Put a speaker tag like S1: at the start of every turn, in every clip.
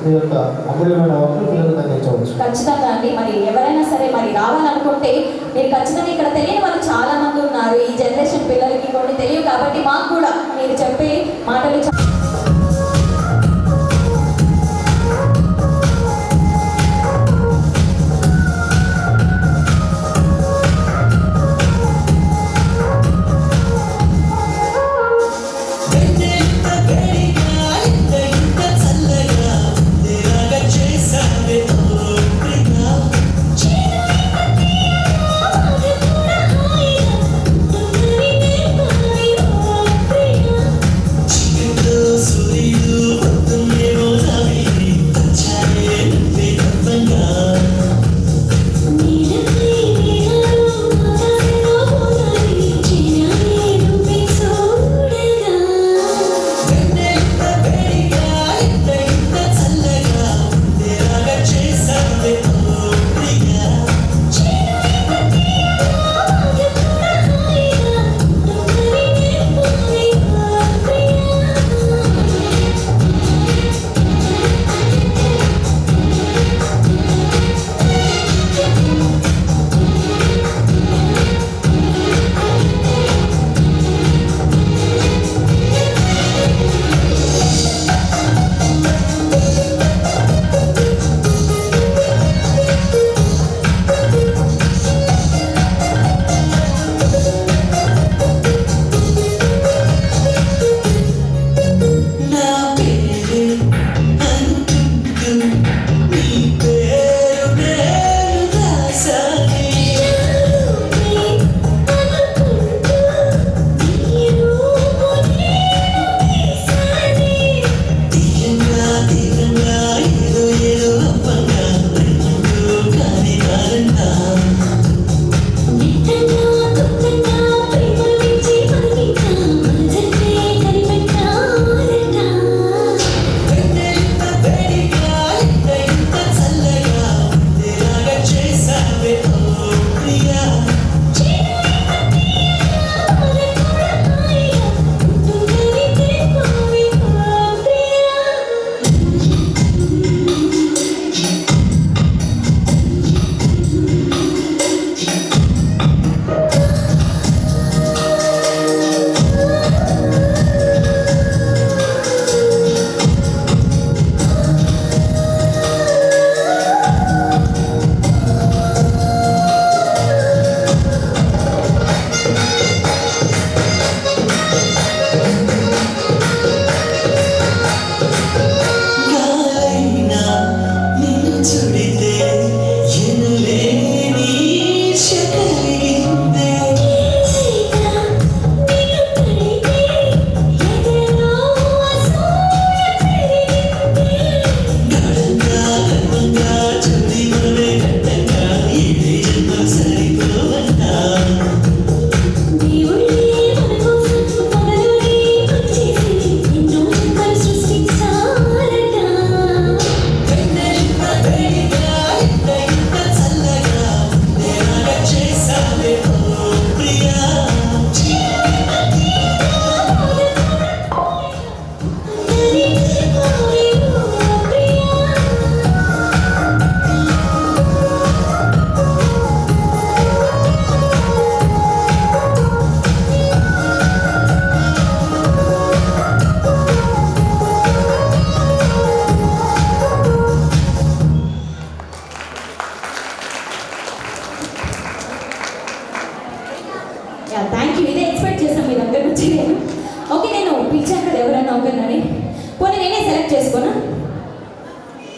S1: ఈ యొక్క అమూల్యమైన వాక్కులు పిల్లలకు అందించవచ్చు.
S2: ఖచ్చితంగా అండి. మరి ఎవరైనా సరే మరి రావాలనుకుంటే మీరు ఖచ్చితంగా ఇక్కడ తెలియని వాళ్ళు చాలా మంది ఉన్నారు. ఈ జనరేషన్ పిల్లలకి కొన్ని తెలియవు కాబట్టి మాకు కూడా మీరు చెప్పే మాటలు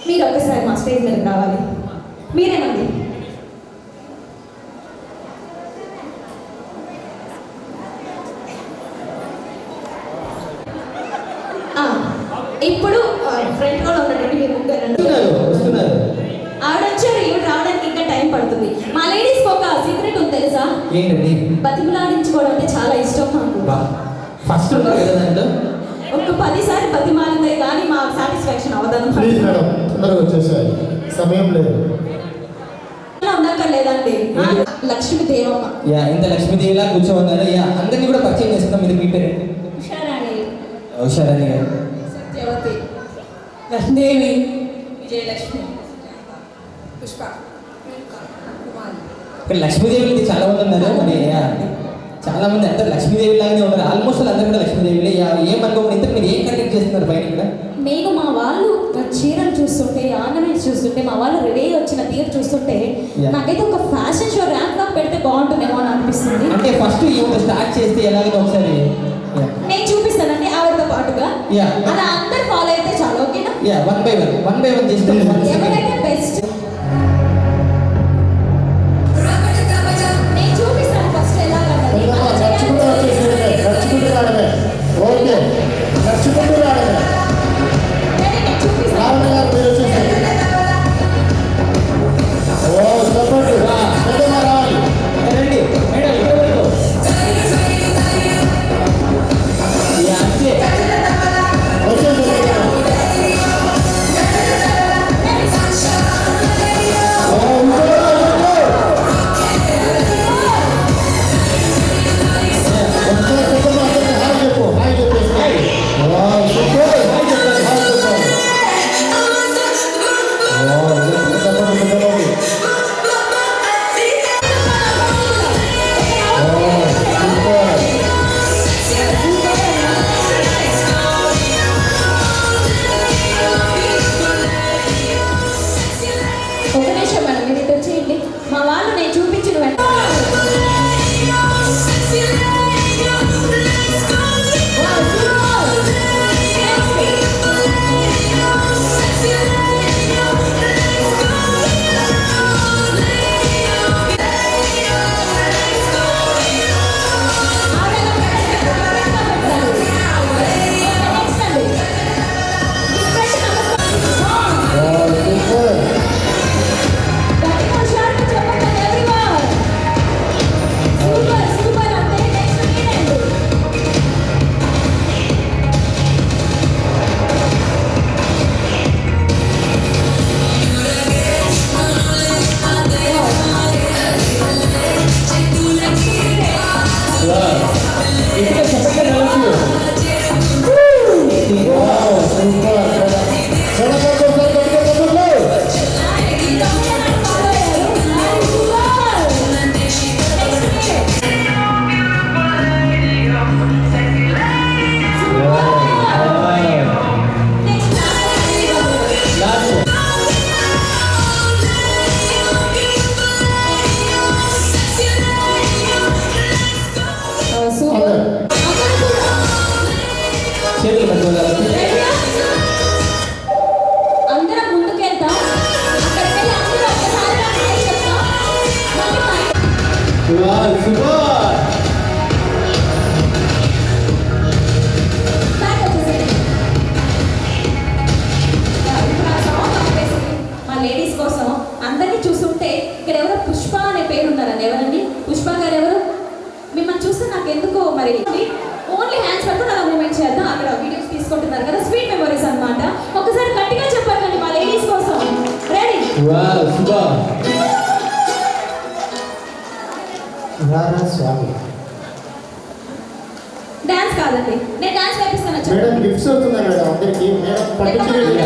S2: మీరు ఒకసారి మా స్టేజ్ మీదకి రావాలి. మీరేనండి. ఇప్పుడు ఫ్రంట్ రోలో ఉన్నటువంటి మీరు ముగ్గురు ఆడొచ్చారు. ఇవి రావడానికి ఇంకా టైం పడుతుంది. మా లేడీస్ ఒక సీక్రెట్ ఉంది తెలుసా?
S3: ఏంటండి?
S2: బతిమలాడించుకోవడం అంటే చాలా ఇష్టం మాకు.
S3: ఫస్ట్
S2: ఒక 10 సార్లు బతిమాలిందే కానీ మాకు సాటిస్ఫాక్షన్ అవ్వదు.
S1: ప్లీజ్ మేడం, తొందరగా వచ్చేసాయి, సమయం లేదు.
S2: లేదండి లక్ష్మీ దేవమ్మ.
S3: యా, ఇంత లక్ష్మీదేవిలా కూర్చోమన్నారు. యా, అందరినీ కూడా పరిచయం చేసుకుందాం. మీరు మీ పేరు?
S2: ఉషారాణి.
S3: ఉషారాణి గారు.
S2: సత్యవతి.
S4: లక్ష్మీదేవి. విజయలక్ష్మి, పుష్ప, కుమారి.
S3: ఇక్కడ లక్ష్మీదేవి చాలా మంది ఉన్నారు. మరి చాలా మంది అందరు లక్ష్మీదేవి లాగానే ఉన్నారు. ఆల్మోస్ట్ అందరూ కూడా లక్ష్మీదేవిలే. ఏమనుకోకుండా ఇంతకు మీరు ఏం కండక్ట్ చేస్తున్నారు బయట ఇక్కడ?
S2: నేను మా వాళ్ళు చీరలు చూస్తుంటే, ఆర్నమెంట్స్ చూస్తుంటే, మా వాళ్ళు రెడీ వచ్చిన తీరు చూస్తుంటే
S3: Yeah.
S2: నాకైతే ఒక ఫ్యాషన్ షో ర్యాంప్ లాగా పెడితే బాగుంటుందేమో అని అనిపిస్తుంది.
S3: అంటే ఫస్ట్ ఈవెంట్ స్టార్ట్ చేస్తే ఎలాగైనా ఒకసారి
S2: నేను చూపిస్తానండి ఆవిడతో పాటుగా.
S3: Yeah.
S2: అలా అందరు ఫాలో అయితే చాలు, ఓకేనా?
S3: వన్ బై వన్ చేస్తే
S2: ఎవరైతే బెస్ట్ నేను చూపిస్తాను ఫస్ట్ ఎలాగన్నది.
S1: నడుచుకుంటూ వచ్చేసేయండి. నడుచుకుంటూ రావడమే. ఓకే, నడుచుకుంటూ రావడమే.
S2: నేను చూపిస్తాను.
S1: రావణ గారు మీరు వచ్చేసేయండి. ఓ చెప్పండి, పెద్దగా రావాలి.
S3: రండి మేడం ఇక్కడ వరకు. అంతే
S1: వచ్చేసేయండి. ఓ ఇంకో
S2: ఒక నిమిషం మేడం, మీరు ఇటు వచ్చేయండి. మా వాళ్ళు నేను చూపించిన వెంటనే
S3: ఇక్కడ చెప్పండి వెళ్ళచ్చు.
S2: సూపర్.
S3: చేతులు పెట్టుకోవాలి.
S2: అందరం ముందుకెళ్తాం. అక్కడికి వెళ్ళి అందరూ ఒక్కసారి హాయ్ చెప్తాం. మళ్ళీ బ్యాక్ వచ్చేసేయండి. ఇప్పుడు ఆ సాంగ్ ఆపేసి మా లేడీస్ కోసం అందరినీ చూస్తుంటే ఇక్కడ ఎవరో పుష్ప అనే పేరు ఉన్నారండి. ఎవరండి పుష్ప గారు? ఎవరు? మిమ్మల్ని చూస్తే నాకు ఎందుకో మరి ఓన్లీ హ్యాండ్స్ పట్టుకుని అలా మూమెంట్ చేద్దాం. అక్కడ వీడియోస్ తీసుకుంటున్నారు కదా, స్వీట్ మెమరీస్ అన్నమాట. ఒకసారి గట్టిగా చెప్పండి మా లేడీస్ కోసం. రెడీ?
S1: స్వామి
S2: డాన్స్ కాదండి, నేను డాన్స్ నేర్పిస్తాను.
S1: మేడం గిఫ్ట్స్ అవుతున్నాయి మేడం అందరికి. మేడం పట్టించలేదు.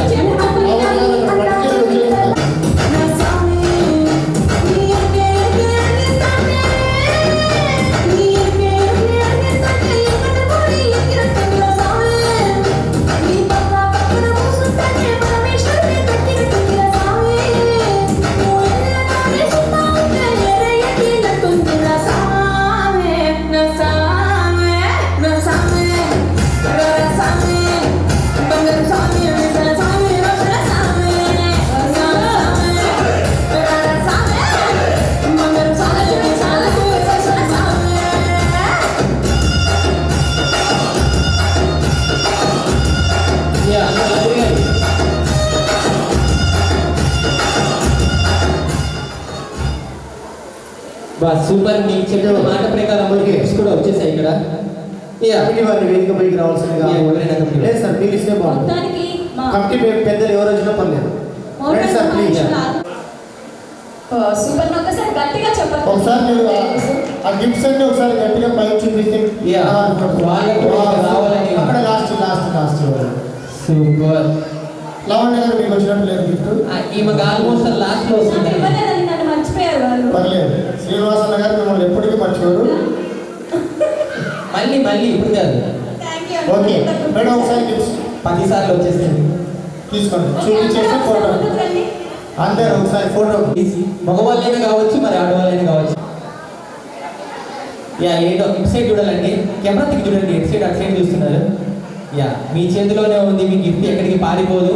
S3: సూపర్. మీకు చెప్పిన మాట ప్రకారం గిఫ్ట్స్ కూడా వచ్చేసాయి ఇక్కడ.
S1: కమిటీ వారిని వేదిక పైకి రావాల్సిందిగా. లేదు సార్, మీరు ఇస్తే బాగుంటుంది.
S2: మొత్తానికి మా
S1: కమిటీ పెద్దలు ఎవరు వచ్చినా పర్లేదు. రండి సార్ ప్లీజ్.
S2: సూపర్. ఒకసారి గట్టిగా చెప్పండి.
S1: ఒకసారి మీరు ఆ గిఫ్ట్స్ అన్ని ఒకసారి గట్టిగా పైకి చూపిస్తే
S3: వాళ్ళకు రావాలని.
S1: అక్కడ లాస్ట్
S3: సూపర్.
S1: లావణ్య గారు మీకు వచ్చినట్టు లేదు గిఫ్ట్.
S3: ఈమెకు ఆల్మోస్ట్ లాస్ట్ లో
S2: నాకు
S3: వస్తుంది.
S2: ఇవ్వలేదని నన్ను మర్చిపోయారు వాళ్ళు.
S1: పర్లేదు, శ్రీనివాసన్న గారు మిమ్మల్ని ఎప్పటికీ మర్చిపోరు.
S3: మళ్ళీ ఇప్పుడు కాదు,
S2: Thank you.
S1: ఓకే మేడం, ఒకసారి గిఫ్ట్స్
S3: 10 సార్లు వచ్చేసింది.
S1: తీసుకోండి, చూపించేసి ఫోటో
S2: రండి.
S1: అంతే. ఒకసారి ఫోటో
S3: మగవాళ్ళైనా కావచ్చు, మరి ఆడవాళ్ళైనా కావచ్చు. యా ఏంటో ఇటు సైడ్ చూడాలండి, కెమెరా తిరిగి చూడండి, ఇటు సైడ్ అటు సైడ్ చూస్తున్నారు. యా మీ చేతిలోనే ఉంది, మీ గిఫ్ట్ ఎక్కడికి పారిపోదు.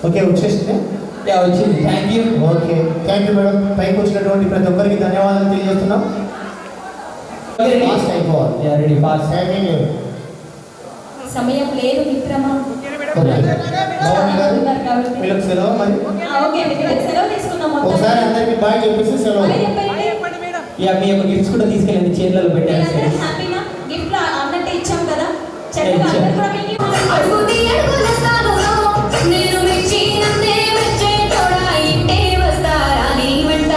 S1: ఓకే వచ్చేసింది.
S3: యా వచ్చింది. Thank you.
S1: Okay thank you madam. పైకి వచ్చినటువంటి ప్రతి ఒక్కరికి ధన్యవాదాలు తెలియజేస్తున్నాం. ఫాస్ట్ అయిపోవాలి.
S3: Yeah ready fast.
S1: టైమింగ్ లేదు.
S2: సమయం లేదు మిత్రమా.
S1: లావణ్య గారు వీళ్ళకి సెలవు మరి.
S2: ఓకే అండి, మీరు సెలవు తీసుకుందాం మొత్తం.
S1: ఒకసారి అందరికి బాయ్ చెప్పేసి సెలవు.
S2: బాయ్ చెప్పండి.
S3: యా మీ యొక్క గిఫ్ట్స్ కూడా తీసుకెళ్ళండి, చేతులలో పెట్టారు.
S2: మీరందరూ హ్యాపీనా? గిఫ్ట్ అన్నట్టే ఇచ్చాం కదా, చక్కగా
S3: ఇచ్చాం.
S2: అందరూ కూడా మీకు
S5: అడుగుది అడుగులస్తాను నేను మెచ్చినంతే మెచ్చేటోడా ఇంటే వస్తారా నీ వెంట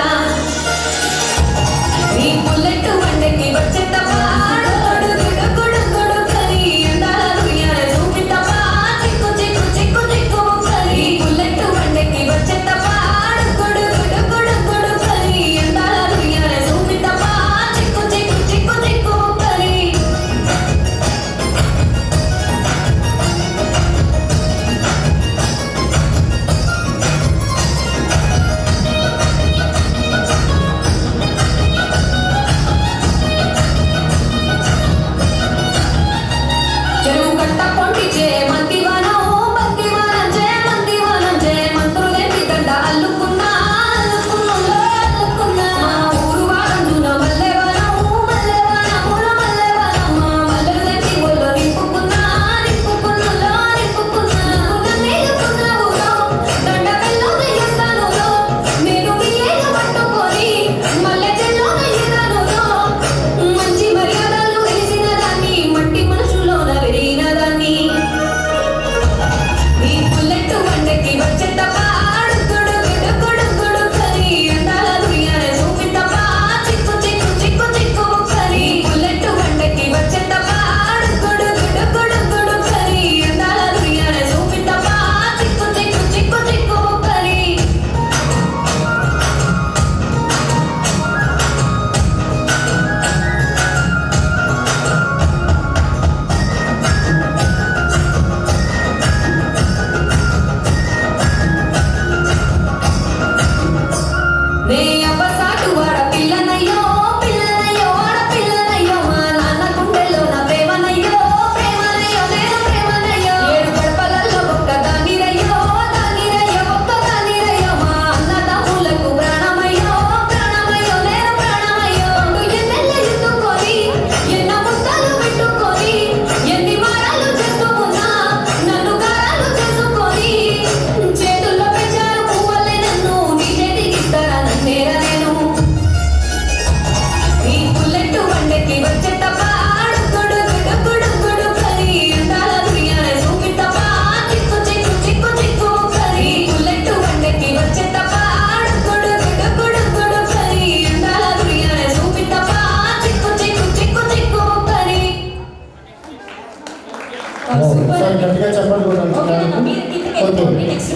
S5: నీ బుల్లెట్ వండకి వచ్చే తపాడు తొడుగుడు గుడుగుడు కలి అందాలు యార చూపితపా చిక్కు చిక్కు చిక్కు చిక్కు కలి బుల్లెట్ వండకి వచ్చే తపాడు గుడుగుడు గుడుగుడు కలి అందాలు యార చూపితపా చిక్కు చిక్కు చిక్కు చిక్కు కలి చెరువు కట్ట పొంటిచే మంతివానం మంతివానం చే మంతివానం చే మంత్రులేని దండ అల్లుకున్నా అల్లుకున్నా అల్లుకున్నా ఊరు వారందున మల్లెవనం మల్లెవనముల మల్లెవనం మల్లెలేని ఒళ్ళు నింపుకున్నా నింపుకున్నా నింపుకున్నా మేలుకున్నావులో దండ వెళ్ళో వేస్తానులో నేను మీ ఏలు పట్టుకొని మల్లె చెల్లో వేస్తానులో మంచి మర్యాదలు వేసిన దాన్ని మట్టి మనుషుల్లోన వెరిగిన దాన్ని నీ బుల్లెట్ వండకి వచ్చే తపాడు గుడుగుడు గుడుగుడు కలి అందాలు యార చూపితపా చిక్కు చిక్కు చిక్కు చిక్కు కలి బుల్లెట్ వండకి వచ్చే తపాడు గుడుగుడు గుడుగుడు కలి అందాలు యార చూపితపా చిక్కు చిక్కు చిక్కు చిక్కు కలి నే అబ్బసాటు వాడ పిల్లనయ్యో పిల్లనయ్యో వాడ పిల్లనయ్యో మా నాన్న గుండెలో నా ప్రేమనయ్యో ప్రేమనయ్యో నేను ప్రేమనయ్యో ఏడు గడపలలో ఒక్క దానిరయ్యో దానిరయ్యో ఒక్క దానిరయ్యో మా అన్నదమ్ములకు ప్రాణమయ్యో ప్రాణమయ్యో నేను ప్రాణమయ్యో ఎన్నెల్ల ఎత్తుకొని ఎన్న ముద్దలు పెట్టుకొని ఎన్ని వారాలు చేసుకున్నా నన్ను గారాలు చేసుకొని చేతుల్లో పెంచారు పువ్వులే నన్ను నీ చేతికి ఇస్తారా నన్నేరా నేను నీ బుల్లెట్ వండకి వచ్చే తపాడు గుడుగుడు గుడుగుడు కలి అందాలు యార చూపితపా చిక్కు చిక్కు చిక్కు చిక్కు కలి బుల్లెట్ వండకి వచ్చే తపాడు గుడుగుడు గుడుగుడు కలి అందాలు యార చూపితపా చిక్కు చిక్కు చిక్కు చిక్కు కలి
S1: ఒకసారి గట్టిగా చెప్పండి కూడా.
S2: ఓకే అన్న, మీరు కిందకి వెళ్ళిపోండి. నెక్స్ట్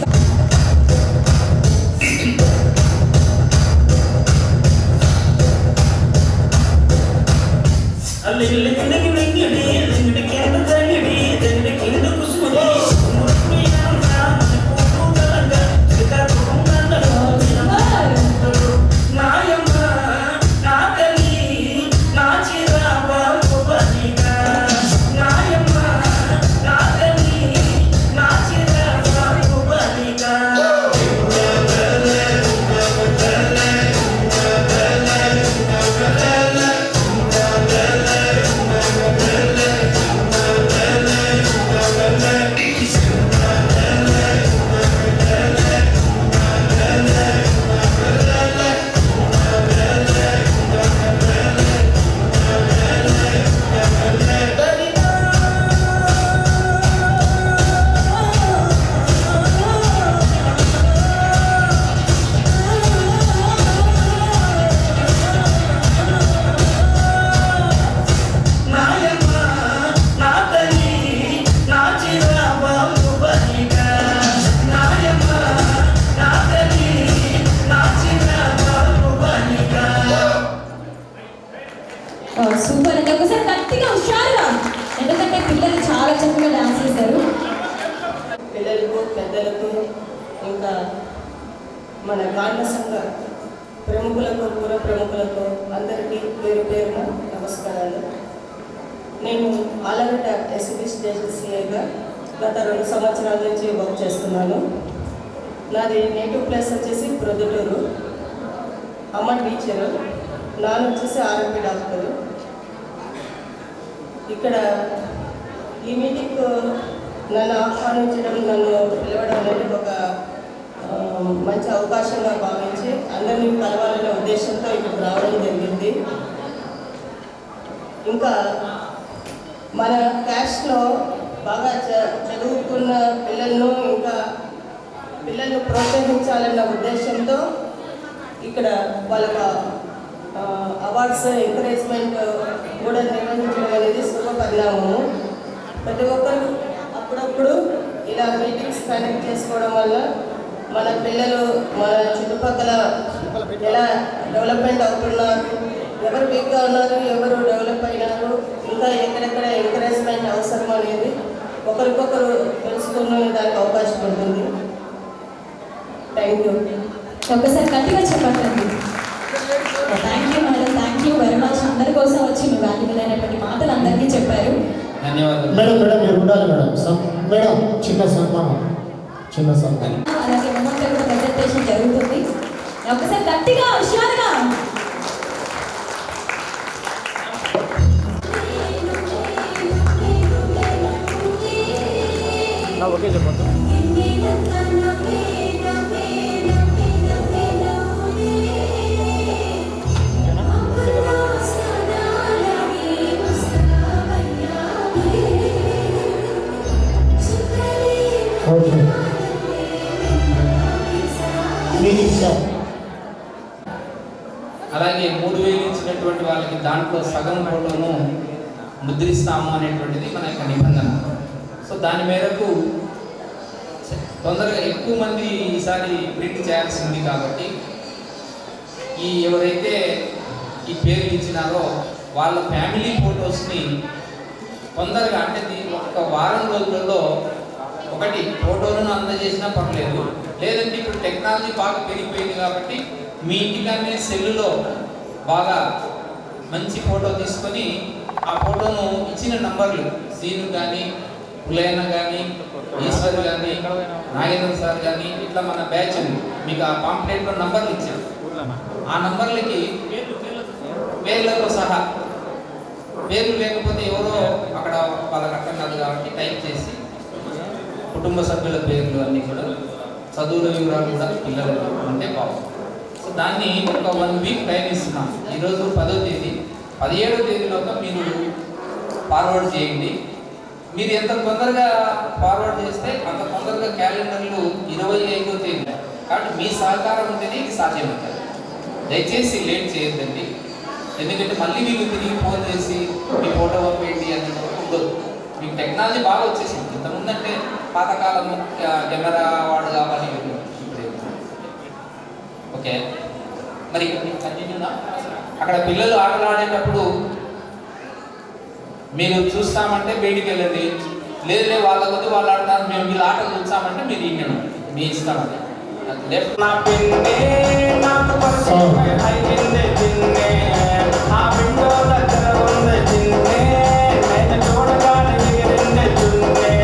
S2: సూపర్ అండి. ఒకసారి గట్టిగా హుషారుగా, ఎందుకంటే పిల్లలు చాలా చక్కగా డాన్స్ చేస్తారు.
S6: పిల్లలకు పెద్దలకు ఇంకా మన గాండ సంఘ ప్రముఖులకు పూర్వ ప్రముఖులకు అందరికీ పేరు పేరున నమస్కారాలు. నేను ఆలగడ్డ ఎస్సీ స్టేషన్ సిఐగా గత 2 సంవత్సరాల నుంచి వర్క్ చేస్తున్నాను. నాది నేటివ్ ప్లేస్ వచ్చేసి ప్రొద్దుటూరు. అమ్మ టీచరు, నాన్న వచ్చేసి ఆర్ఎంపీ డాక్టరు. ఇక్కడ ఈ మీటింగ్ నన్ను ఆహ్వానించడం, నన్ను పిలవడం అనేది ఒక మంచి అవకాశంగా భావించి అందరినీ కలవాలనే ఉద్దేశంతో ఇక్కడికి రావడం జరిగింది. ఇంకా మన క్యాస్ట్లో బాగా చదువుకున్న పిల్లలను ఇంకా పిల్లలను ప్రోత్సహించాలన్న ఉద్దేశంతో ఇక్కడ వాళ్ళకు అవార్డ్స్ ఎంకరేజ్మెంట్ కూడా నిర్వహించడం అనేది శుభ పరిణామము. ప్రతి ఒక్కరు అప్పుడప్పుడు ఇలా మీటింగ్స్ కండక్ట్ చేసుకోవడం వల్ల మన పిల్లలు మన చుట్టుపక్కల ఎలా డెవలప్మెంట్ అవుతున్నారు, ఎవరు వీక్గా ఉన్నారు, ఎవరు డెవలప్ అయినారు, ఇంకా ఎక్కడెక్కడ ఎంకరేజ్మెంట్ అవసరం అనేది ఒకరికొకరు తెలుసుకునే దానికి అవకాశం ఉంటుంది. Thank you.
S2: ఒకసారి గట్టిగా చెప్పండి. Thank you madam, thank you very much. అందరి కోసం వచ్చి మీ వాల్యుబుల్ అయినటువంటి మాటలు అందరికీ చెప్పారు.
S3: ధన్యవాదాలు
S1: మేడం. మీరు ఉండాలి మేడం. మేడం చిన్న సన్మానం.
S2: అలాగే మొమెంట్లో కూడా ప్రెజెంటేషన్ జరుగుతుంది. ఒకసారి గట్టిగా హుషారుగా.
S1: ఓకే చెప్పండి. ఓకే.
S3: అలాగే 3,000 ఇచ్చినటువంటి వాళ్ళకి దాంట్లో సగం ఫోటోను ముద్రిస్తాము అనేటువంటిది మన యొక్క నిబంధన. సో దాని మేరకు తొందరగా ఎక్కువ మంది ఈసారి ప్రింట్ చేయాల్సి ఉంది కాబట్టి ఎవరైతే ఈ పేర్లు ఇచ్చినారో వాళ్ళ ఫ్యామిలీ ఫొటోస్ని తొందరగా, అంటే ఒక వారం రోజులలో ఒకటి ఫోటోలను అందజేసినా పర్లేదు, లేదంటే ఇప్పుడు టెక్నాలజీ బాగా పెరిగిపోయింది కాబట్టి మీ ఇంటికనే సెల్లులో బాగా మంచి ఫోటో తీసుకొని ఆ ఫోటోను ఇచ్చిన నంబర్లు సీను కానీ, పులయన కానీ, ఈశ్వర్ కానీ, నాగేంద్ర సార్ కానీ, ఇట్లా మన బ్యాచ్ మీకు ఆ పాంప్లెట్లో నంబర్లు ఇచ్చాం. ఆ నంబర్లకి పేర్లతో సహా, పేర్లు లేకపోతే ఎవరో అక్కడ వాళ్ళకి అర్థం కాదు కాబట్టి టైప్ చేసి కుటుంబ సభ్యుల పేర్లు అన్నీ కూడా, చదువుల వివరాలు కూడా పిల్లలు ఉంటే బాగుంది. సో దాన్ని ఒక 1 వీక్ టైం ఇస్తున్నాం. ఈరోజు 10వ తేదీ, 17వ తేదీలోగా మీరు ఫార్వర్డ్ చేయండి. మీరు ఎంత తొందరగా ఫార్వర్డ్ చేస్తే అంత తొందరగా క్యాలెండర్లు 25వ తేదీ కాబట్టి మీ సహకారం ఉంటేనే ఇది సాధ్యమవుతుంది. దయచేసి లేట్ చేయొద్దండి, ఎందుకంటే మళ్ళీ మీకు తిరిగి ఫోన్ చేసి మీ ఫోటో పంపేయండి అని ఉండదు. మీకు టెక్నాలజీ బాగా వచ్చేసింది. ఇంతకుముందంటే పాతకాలం కెమెరా వాడు కావాలి. ఓకే, మరి కంటిన్యూనా? అక్కడ పిల్లలు ఆటలు ఆడేటప్పుడు మీరు చూస్తామంటే బయటికి వెళ్ళండి, లేదు వాళ్ళ కొద్ది వాళ్ళు ఆడతారు, మేము వీళ్ళు ఆటలు చూస్తామంటే మీరు ఇంకను మీ ఇష్టం. అది లెఫ్ట్ నా పిన్నే నాకు పరిచయం అయిందే పిన్నే ఆ విండో దగ్గర ఉంది చిన్నే నేను చూడగానే ఎగిరిందే చున్నే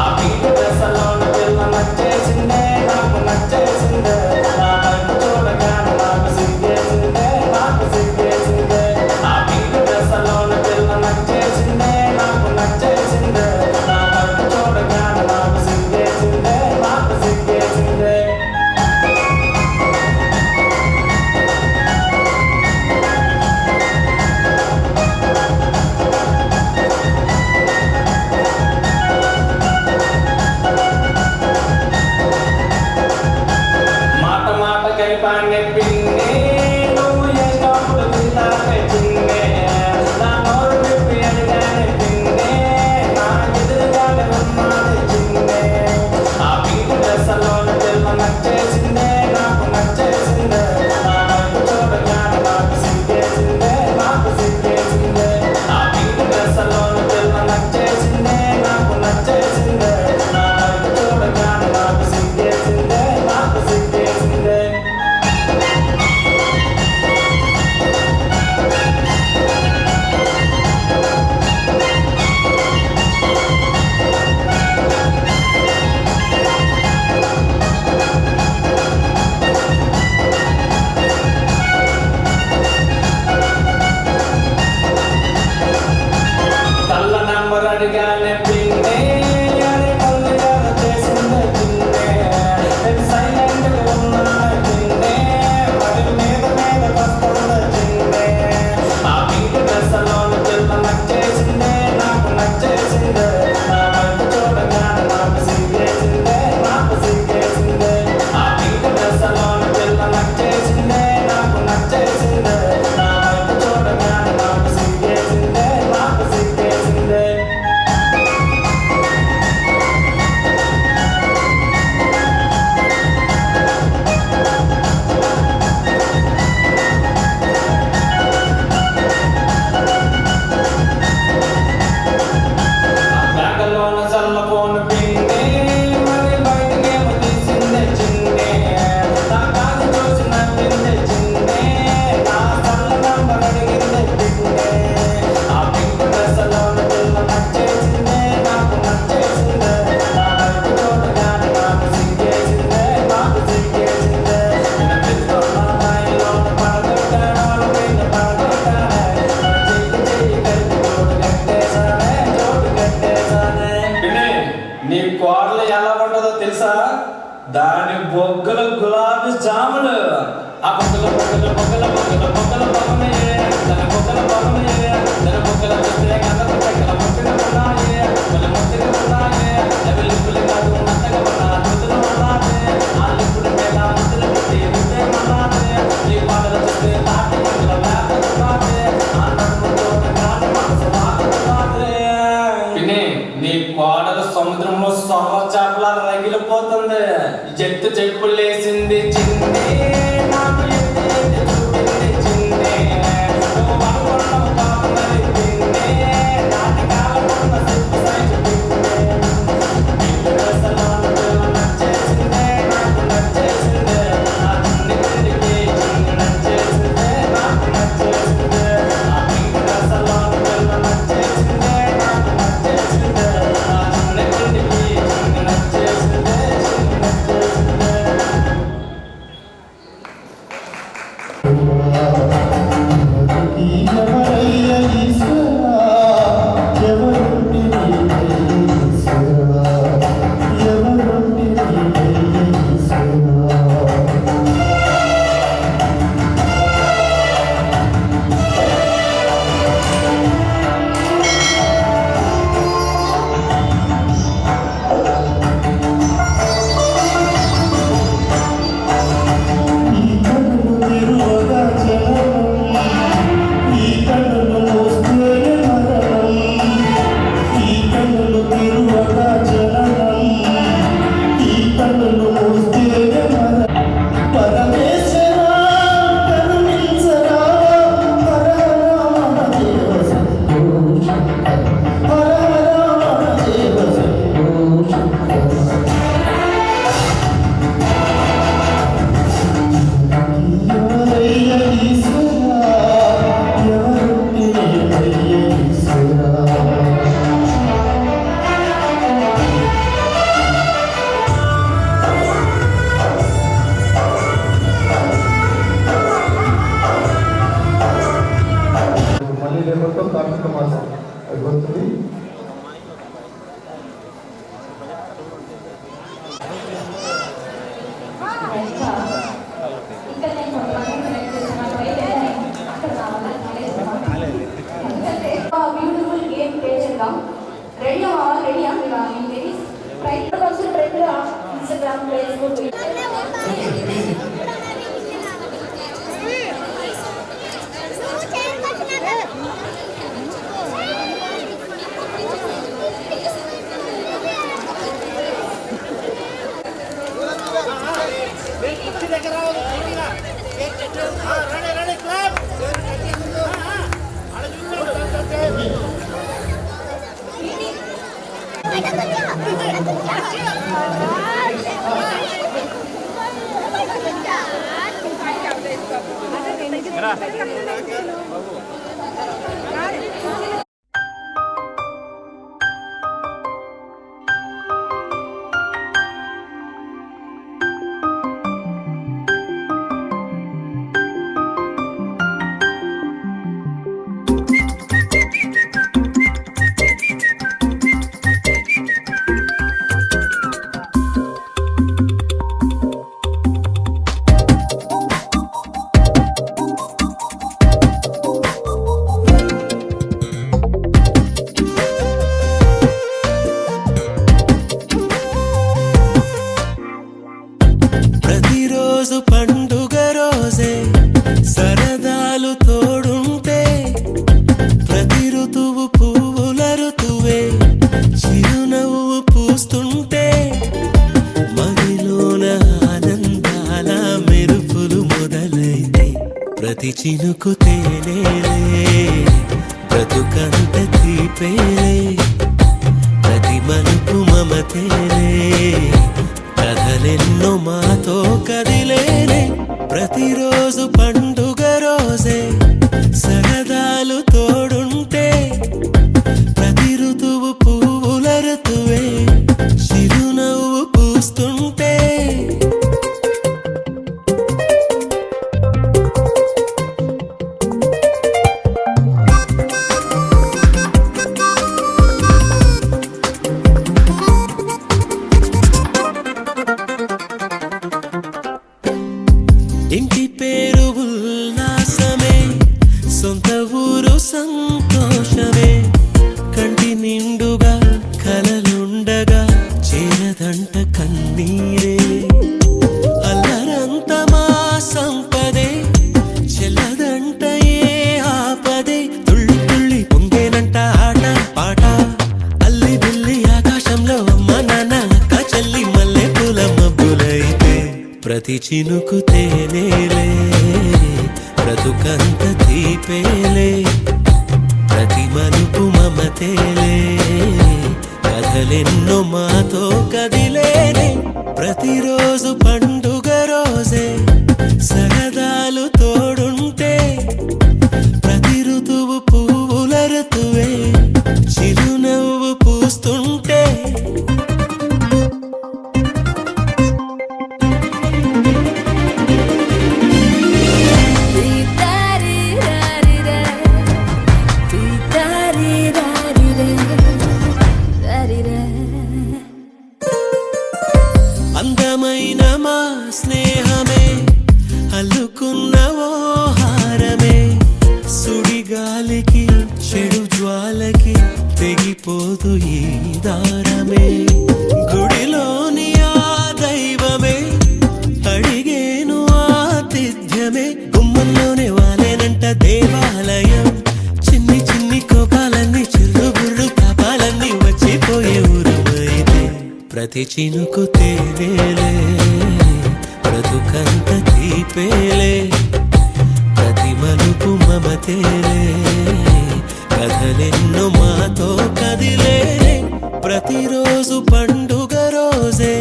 S3: ఆ పీటు దశలోన పిల్ల నచ్చేసిందే నాకు నచ్చేసిందే నా వైపు చూడగానే నాకు సిగ్గేసిందే నాకు సిగ్గేసిందే ఆ పీటు దశలోన పిల్ల నచ్చేసిందే నాకు నచ్చేసిందే నా వైపు చూడగానే నాకు సిగ్గేసిందే నాకు సిగ్గేసిందే.
S7: మామూలు ఆ బొక్కల బొక్కల బొక్కల బొక్కల బొక్కల బొమ్మనే తన బొక్కల బొమ్మనే తన బొక్కల చూస్తే కళ్ళ బొక్కల బొక్కల ఉన్నాయే వాళ్ళ బొక్కల ఉన్నాయే లెవెల్ పులి కాదు అంతగా ఉన్నా తుదులు ఉన్నానే ఆ లిప్పుడు మేళ ముద్దులు పెట్టి ముద్దే మన్నానే ఈ పాటలు చూస్తే తాటి బొక్కల వేపతున్నానే ఆ నడుముతో గాలి మనసు వాడుతున్నానే పిన్ని నీ కోడలు సముద్రంలో సొమ్మ చేపల రగిలిపోతుంది జట్టు చెప్పులేసింది చింది నాకు ఎత్తి ఎత్తి చూపింది చింది నువ్వు అనుకున్నావు కాకున్నది తింది నాటి కాలకున్న చెప్పు సైజు తింది నచ్చేసిందే నాకు నచ్చేసిందే ఆ చింది పిండికి చింది నచ్చేసిందే నాకు నచ్చేసిందే ఆ పిండి రసలాను పిల్ల నచ్చేసిందే నాకు నచ్చేసిందే ఆ చింది పిండికి చింది నచ్చేసిందే చింది నచ్చేసిందే
S1: మళ్ళీ రేపటితో కార్తీక మాసం అయిపోతుంది.
S2: ఇక్కడ నేను కొంతమంది సెలెక్ట్ చేస్తున్నాను అయితే అక్కడ రావాలి బ్యూటిఫుల్ గేమ్ ప్లే చేద్దాం. రెడీ అవ్వాలి, ready ladies right person ready Instagram Facebook
S8: ప్రతి చినుకు తేనేలే బ్రతుకంత తీపేలే ప్రతి మలుపు మమతేలే కథలెన్నో మాతో కదిలేలే ప్రతిరోజు పండుగ రోజే సరదాలు తోడుంటే ప్రతి ఋతువు పువ్వుల ఋతువే చిరునవ్వు పూస్తుంటే సంతోషమే కంటి నిండుగా కలలుండగా చేరదంట కన్నీరే అల్లరంత మా సంపదే చెల్లదంట ఏ ఆపదే తుళ్ళి తుళ్ళి పొంగేనంట ఆట పాట అల్లి బిల్లి ఆకాశంలో అమ్మ నాన్న అక్క చెల్లి మల్లె పూల మబ్బులైతే ప్రతి చినుకు తేనేలే బ్రతుకంత తీపేలే ప్రతి మలుపు మమతేలే కథలెన్నో మాతో కదిలేనే ప్రతిరోజు పండుగ రోజే సరదాలు తోడుంటే ప్రతి ఋతువు పువ్వుల ఋతువే చిరునవ్వు పూస్తుంటే అందమైన మా స్నేహమే అల్లుకున్న ఓ హారమే సుడిగాలికి చెడు జ్వాలకి తెగిపోదు ఈ దారమే గుడిలోని ఆ దైవమే అడిగేను ఆతిథ్యమే గుమ్మంలోనే వాలేనంట దేవాలయం చిన్ని చిన్ని కోపాలన్నీ చిరుబుర్రు తాపాలన్నీ వచ్చిపోయే ఊరుమైతే ప్రతి చినుకు తేనేలే బ్రతుకంత తీపేలే ప్రతి మలుపు మమతేలే కథలెన్నో మాతో కదిలే ప్రతిరోజు పండుగ రోజే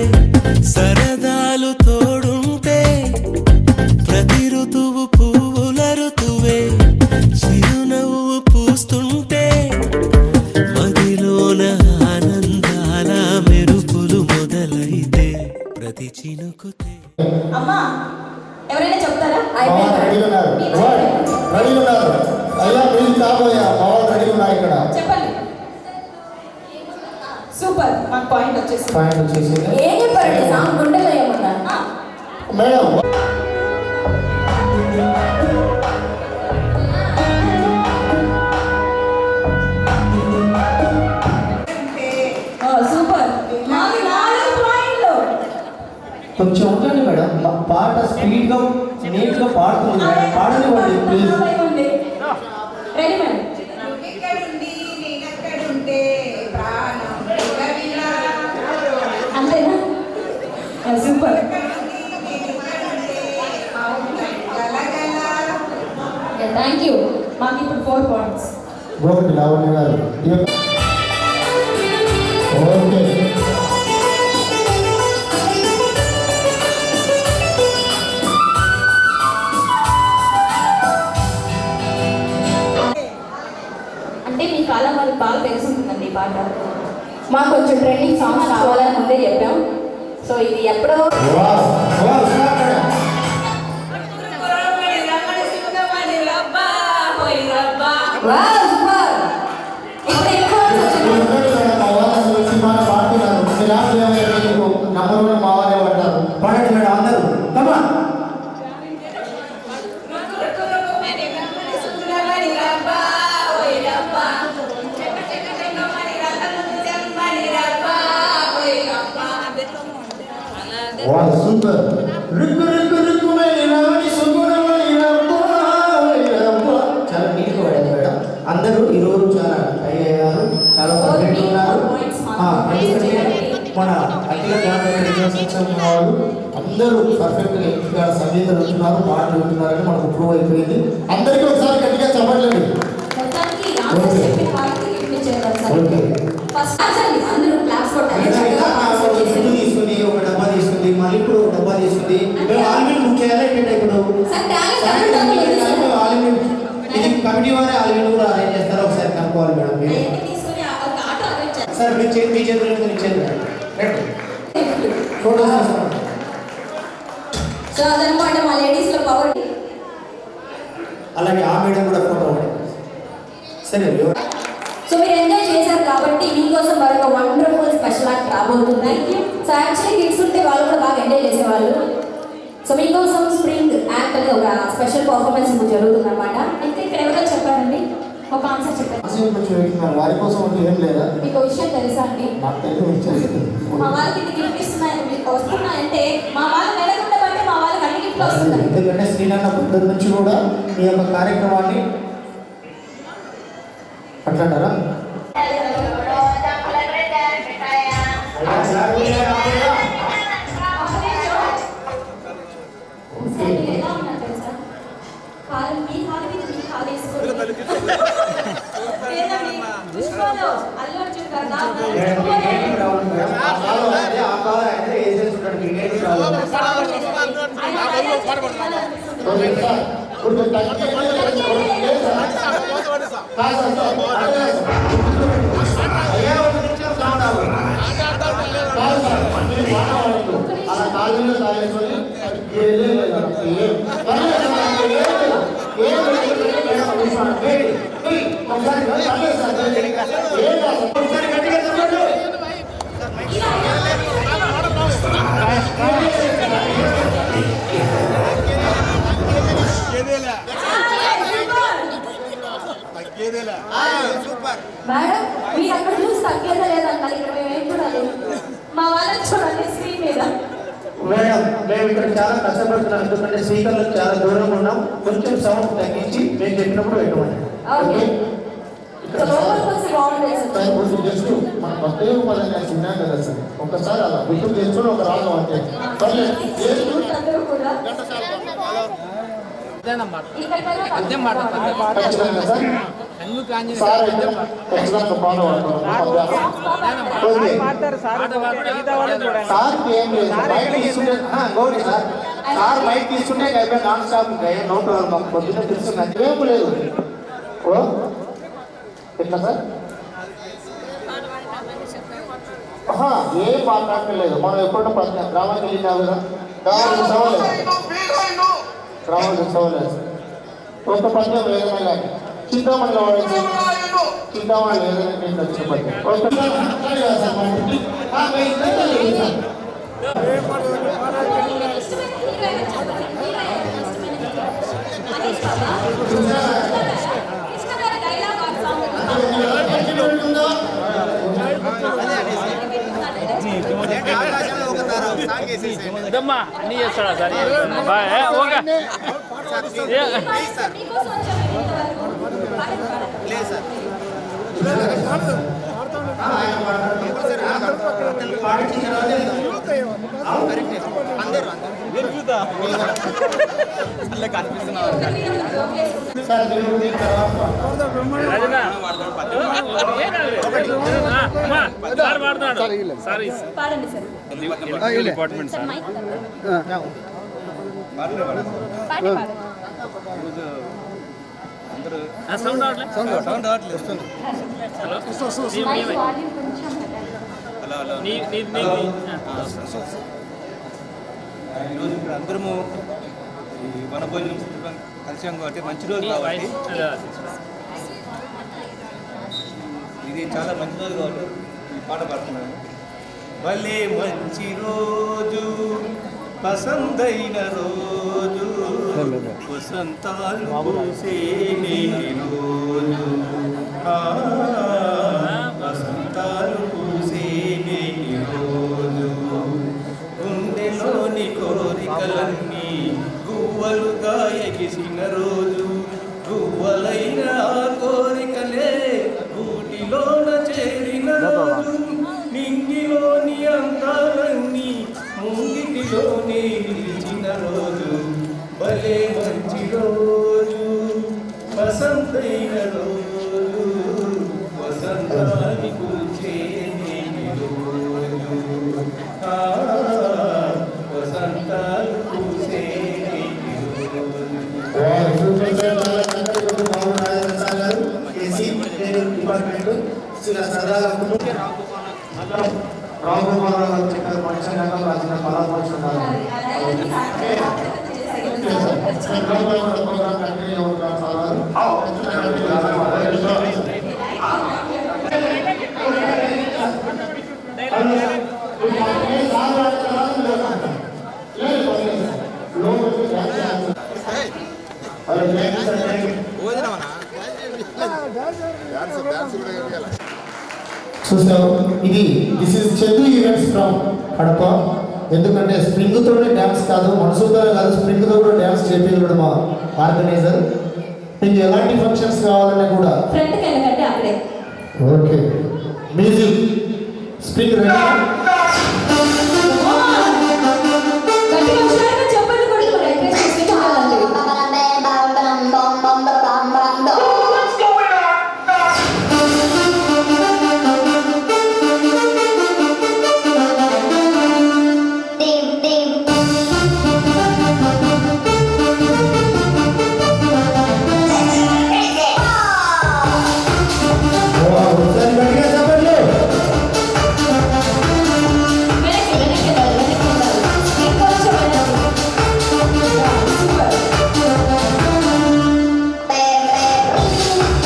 S8: సరదాలు తోడుంటే ప్రతి ఋతువు పువ్వుల ఋతువే చిరునవ్వు పూస్తుంటే మదిలోన ఆనందాల మెరుపులు మొదలైతే ప్రతి చినుకుతే
S2: అమ్మా ఎవరైనా చెప్తారా
S1: రెడీ ఉన్నారు రెడీ ఉన్నారు అయ్యా మీరు కాబోయా మా వాళ్ళు రెడీ ఉన్నారు ఇక్కడ
S2: చెప్పండి సూపర్ మాకు పాయింట్ వచ్చేసి
S1: పాయింట్ వచ్చేసి
S5: ఏం చెప్పారండి సాంగ్ గుండెలో ఏమన్నా
S1: మేడం
S2: సూపర్ మాకు 4 పాయింట్లు
S1: కొంచెం ఉండండి మేడం పాట స్పీడ్ గా నీట్ గా పాడుతుంది మేడం పాడనివ్వండి ప్లీజ్
S2: రెడీ మేడం
S4: ఇక్కడుండి నేనక్కడుంటే ప్రాణం విలవిలా.
S2: అంతేనా సూపర్ థ్యాంక్ యూ మాకు ఇప్పుడు 4 పాయింట్స్
S1: గోపి లావణ్య గారు ఓకే
S2: అంటే మీ కాలం వాళ్ళకి బాగా తెలుసుంటుందండి ఈ పాట మాకు కొంచెం ట్రెండింగ్ సాంగ్స్ కావాలని ముందే చెప్పాం సో ఇది ఎప్పుడో
S1: wow wow start madam
S5: wow super
S2: ఇప్పుడు ఎక్కువ వచ్చింది
S1: ఉండండి మేడం మా వాళ్ళు సినిమాలో పాడుతున్నారు మీరు ఆడలేమో మీకు నంబర్ 1 మా వాళ్ళే పడతారు పాడండి మేడం అందరూ కమా వావ్ సూపర్ రుక్కు రుక్కు రుక్కు మేలి రావణి సుగుణమణి రబ్బా రబ్బా చాలా నీట్గా పాడారు మేడం అందరూ ఈరోజు చాలా ట్రై అయ్యారు చాలా పర్ఫెక్ట్ ఉన్నారు ఎందుకంటే మన అఖిల సంక్షేమ వాళ్ళు అందరూ పర్ఫెక్ట్గా ఇంకా సంగీతం ఉంటున్నారు పాటలు ఉంటున్నారని మనకు ప్రూవ్ అయిపోయింది అందరికీ ఒకసారి గట్టిగా చెప్పట్లేదు
S2: మొత్తానికి ఆన్సర్ చెప్పిన వాళ్ళకి గిఫ్ట్ ఇచ్చేద్దాం సార్
S1: ఓకే
S2: ఫస్ట్ అండి అందరూ క్లాస్ కొట్టాలి
S1: ఫుడ్ తీసుకుంది ఒక డబ్బా తీసుకుంది మళ్ళీ ఇప్పుడు ఒక డబ్బా తీసుకుంది మేము ఆల్రెడీ బుక్ చేయాలి ఏంటంటే ఇప్పుడు
S2: సార్ టాలెంట్
S1: ఆల్రెడీ ఇది కమిటీ వారే ఆల్రెడీ కూడా అరేంజ్ చేస్తారు ఒకసారి కనుక్కోవాలి మేడం మీరు
S2: తీసుకొని ఒక ఆటో అరేంజ్ చేస్తాం
S1: సార్ మీరు మీ చేతులు ఇచ్చేది మేడం ఫోటోస్ తీసుకోండి
S2: సో అదనమాట మా లేడీస్ లో పవర్
S1: అలాగే ఆ మేడం కూడా ఫోటో సరే
S5: సో మీరు ఎంజాయ్ చేశారు కాబట్టి మీకోసం మరొక వండర్ఫుల్ స్పెషల్ యాక్ట్ రాబోతుంది సో యాక్చువల్లీ కిడ్స్ ఉంటే వాళ్ళు కూడా బాగా ఎంజాయ్ చేసేవాళ్ళు సో మీకోసం స్ప్రింగ్ యాక్ట్ అనేది ఒక స్పెషల్ పర్ఫార్మెన్స్ ఇప్పుడు జరుగుతుంది అనమాట
S2: అయితే ఇక్కడ ఎవరో చెప్పారండి ఒక ఆన్సర్ చెప్పండి.
S1: వారి కోసం ఒకటి ఏం లేదా?
S2: మీకు విషయం తెలుసా అండి?
S1: నాకు తెలియదు.
S2: మా వాళ్ళకి ఇన్ని గిఫ్ట్ వస్తున్నాయంటే మా వాళ్ళు నెలకొండ బట్టి మా వాళ్ళకి అన్ని గిఫ్ట్లు వస్తున్నాయి.
S1: ఎందుకంటే శ్రీనన్న పొద్దున్న నుంచి కూడా మీ యొక్క కార్యక్రమాన్ని అట్లాంటారా?
S2: ఎలా ఉన్నారు తెలుసా? కాలు మీ కాలు మీద మీ కాలు వేసుకోండి. పుష్పలో అల్లు అర్జున్ గారు
S1: అలా కాళ్ళు తాగేసుకొని
S2: మేడం మీరు అక్కడ చూసి తగ్గేదా లేదన్నారు. ఇక్కడ మేము ఏం చూడాలి? మా వాళ్ళని చూడండి స్క్రీన్ మీద.
S1: మేడం మేము ఇక్కడ చాలా కష్టపడుతున్నాం. ఎందుకంటే స్పీకర్లు చాలా దూరంగా ఉన్నాం. కొంచెం సౌండ్ తగ్గించి మేము చెప్పినప్పుడు పెట్టమని. జస్ట్ మన భక్తులు పరంగా చిన్నా కదా సార్. ఒకసారి అలా గుర్తు చేసుకుని ఒక రాగం అంటే గౌరీ సార్ సార్ బయట తీసుకుంటే అయిపోయి నాన్ స్టాప్ నోట్ మాకు పొద్దున్న తెలుస్తుంది ఏం లేదు. ఓ ఎట్లా సార్ ఏం మాట్లాడలేదు. మనం ఎప్పుడో గ్రామానికి వెళ్ళినావు కదా, గ్రామానికి చదవలేదు. ఒక పద్యం ఏదైనా కానీ చింతామణిలో వాడించి చింతామణి ఏదైనా వచ్చిన పద్యం
S7: అన్నీ చేస్తాడా సార్? ఓకే
S2: పాడండి సార్.
S7: డిపార్ట్మెంట్ సార్
S9: ఈరోజు ఇక్కడ అందరము ఈ వనభోజనం కలిసాం కాబట్టి మంచి రోజు కాబట్టి ఇది చాలా మంచి రోజు కాబట్టి ఈ పాట పాడుతున్నాను. భలే మంచి రోజు పసందైన రోజు వసంతాలు పూసే నేటి రోజు వసంతాలు పూసే నేటి రోజు గుండెలోని కోరికలన్నీ గువ్వలుగా ఎగిసిన రోజు గువ్వలైన కోరికలే గూటిలోన చేరిన రోజు నింగిలోని అందాలన్నీ ముంగిటిలోనే నిలిచిన రోజు భలే మంచి రోజు వసంతైన రోజు వసంతాన్ని కూర్చే రోజు వసంతాలు కూసే
S1: డిపార్ట్మెంట్ సరదాగా రామకుమార్ గారు చెప్పారు. పంచాంగం రాసిన ఫలాలు చూసావు, this is Chandu events from Kadapa. ఎందుకంటే స్ప్రింగ్ తోనే డ్యాన్స్ కాదు, మనసుతో కాదు, స్ప్రింగ్ తో కూడా డ్యాన్స్ చేపించడం మా ఆర్గనైజర్. మీకు ఎలాంటి ఫంక్షన్స్ కావాలన్నా కూడా
S2: ఫ్రంట్కి వెళ్ళకండి అక్కడే.
S1: Okay, music spring ready.
S2: గట్టిగా హుషారుగా చెప్పండి కొడుకు, మరి ఎంకరేజ్ చేస్తూ ఉండాలండి.
S1: ఒకసారి గట్టిగా చెప్పండి.
S2: వెనక్కి వెనక్కి వెళ్ళాలి, వెనక్కి వెళ్ళాలి. ఇంకొంచెం వెళ్ళాలి. సూపర్.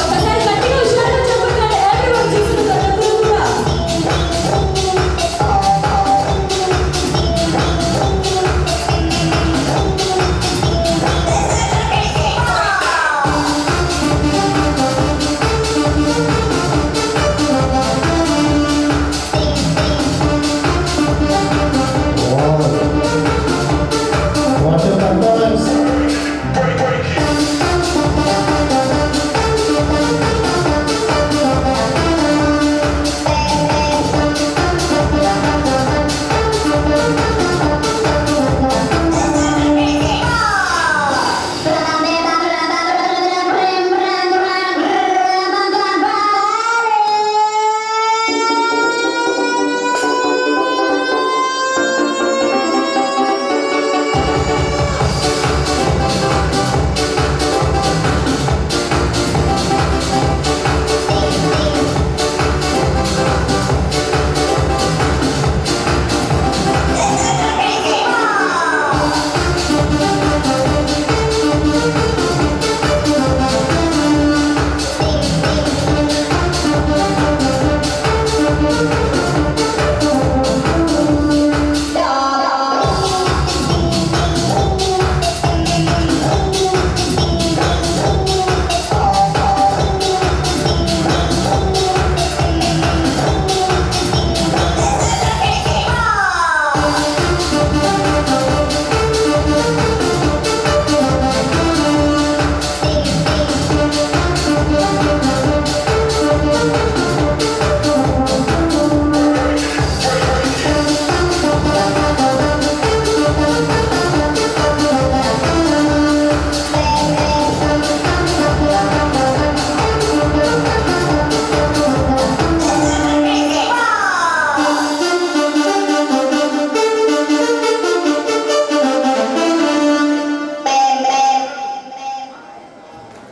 S2: ఒకసారి గట్టిగా హుషారుగా చెప్పండి. ఎవరివన్ చూస్తున్నారు అందరూ కూడా.
S1: Watch your performance.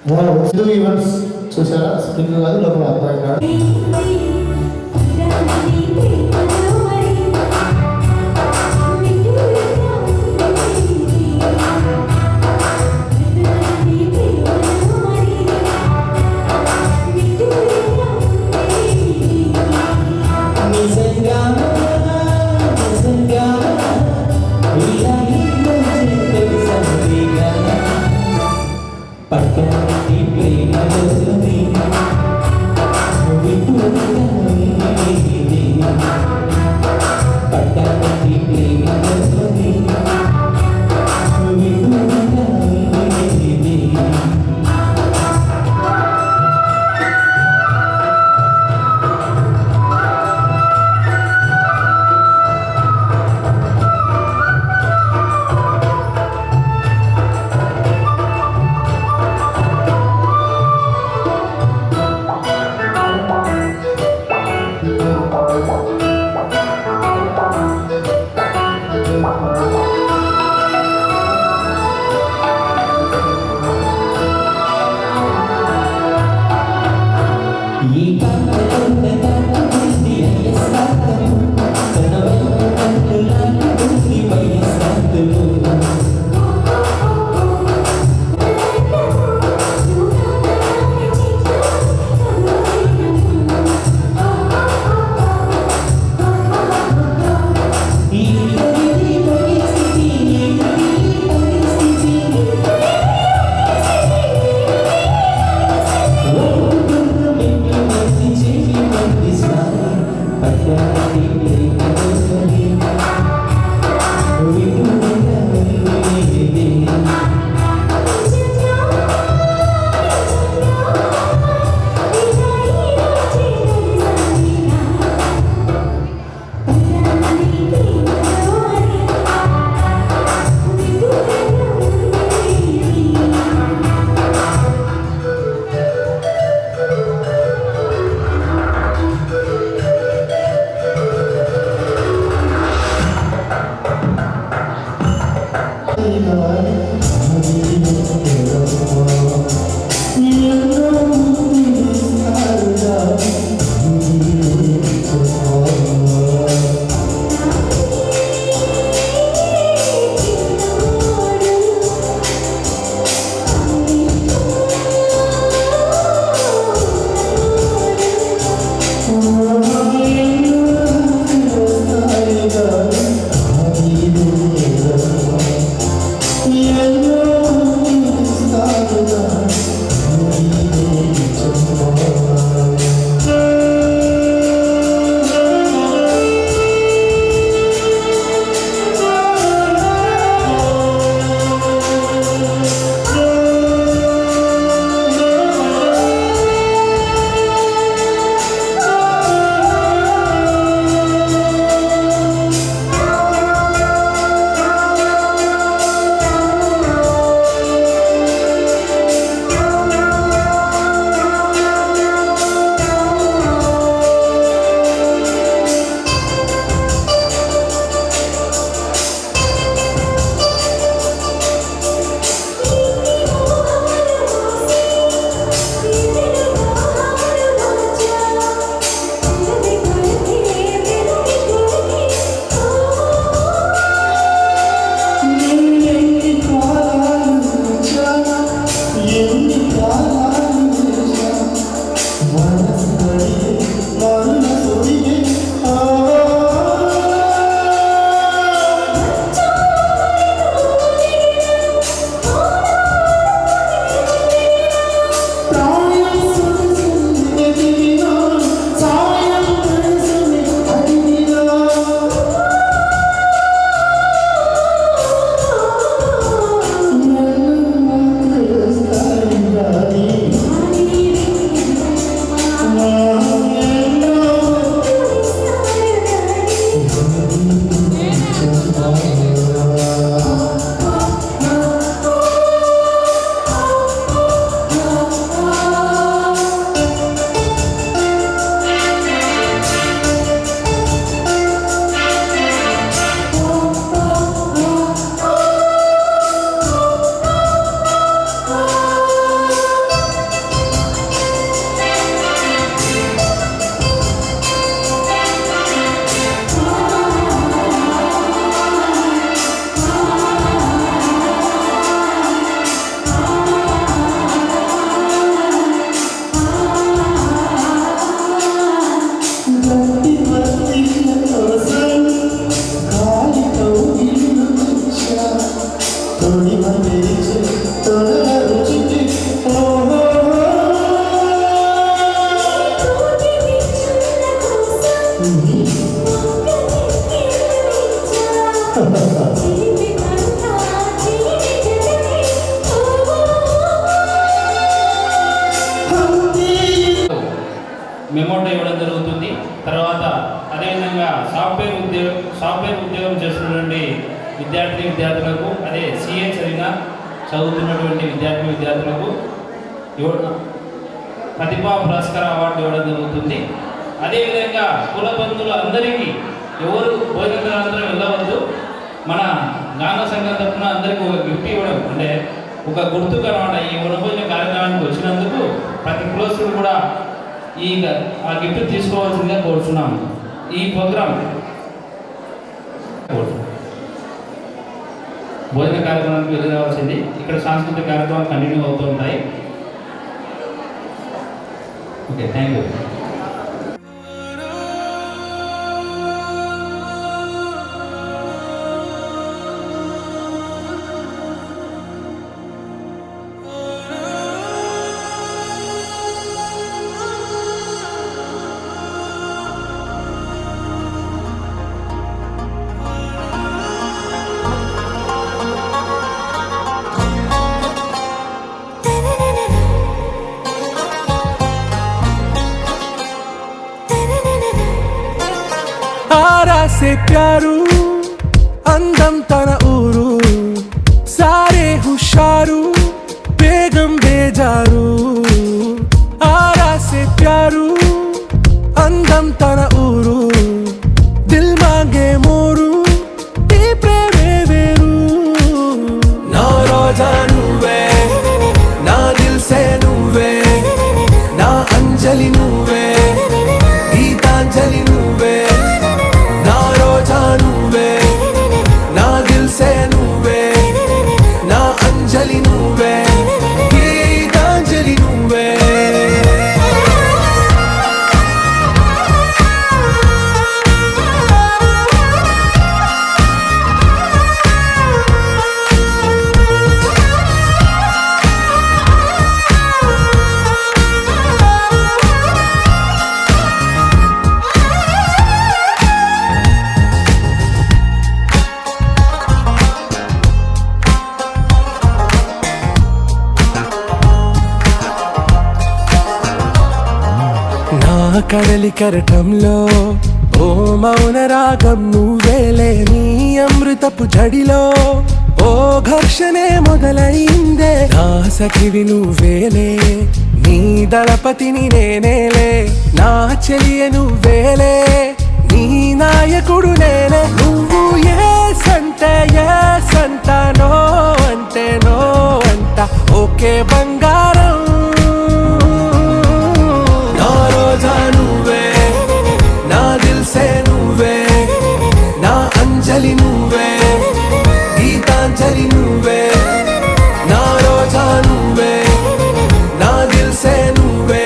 S1: Wow, events చూసారా? స్ప్రింగ్ కాదు, లోపల అబ్బాయి కాదు.
S8: పక్కన
S3: మెమోటో ఇవ్వడం జరుగుతుంది. తర్వాత అదేవిధంగా సాఫ్ట్వేర్ ఉద్యోగం చేస్తున్నటువంటి విద్యార్థులకు అదే సిఏ చదువుతున్నటువంటి విద్యార్థులకు ప్రతిభా పురస్కార అవార్డు ఇవ్వడం జరుగుతుంది. అదేవిధంగా కుల బంధువులు అందరికీ ఎవరు భోజనాలందరూ వెళ్ళవద్దు. మన గాన సంఘం తరఫున అందరికీ ఒక గిఫ్ట్ ఇవ్వడం అంటే ఒక గుర్తుకు అనమాట. ఈ వనభోజన కార్యక్రమానికి వచ్చినందుకు ప్రతి కులస్తుడు కూడా ఆ గిఫ్ట్ తీసుకోవాల్సిందిగా కోరుతున్నాము. ఈ ప్రోగ్రాం భోజన కార్యక్రమానికి వెళ్ళి రావాల్సింది. ఇక్కడ సాంస్కృతిక కార్యక్రమాలు కంటిన్యూ అవుతూ ఉంటాయి. Okay, thank you.
S8: से प्यारू अंदम तन ऊरू सारे हुशारू बेगम बेजारू आरा से प्यारू अंदम तन ऊरू दिल मांगे मोरू ती प्रेमे वेरू ना रोजा नुवे ना दिल से नुवे ना अंजलि नुवे गीतांजलि नुवे నువ్వే నా దిల్ సే నువ్వే నా అంజలి నువ్వే గీతాంజలి నువ్వే నా కడలి కరటంలో ఓ మౌన రాగం నువ్వేలే, నీ అమృతపు జడిలో ఓ ఘర్షణే మొదలైందే. నా సఖివి నువ్వేలే, నీ దళపతిని నేనేలే, నా చెలియ నువ్వేలే, నీ నాయకుడు నేనే. నువ్వు ఏ సంట నో అంటే నో అంట, ఓకే బంగారం. నా రోజా నువ్వే, నా దిల్సే నువ్వే, నా అంజలి నువ్వే, గీతాంజలి నువ్వే. నా రోజా నువ్వే, నా దిల్సే నువ్వే,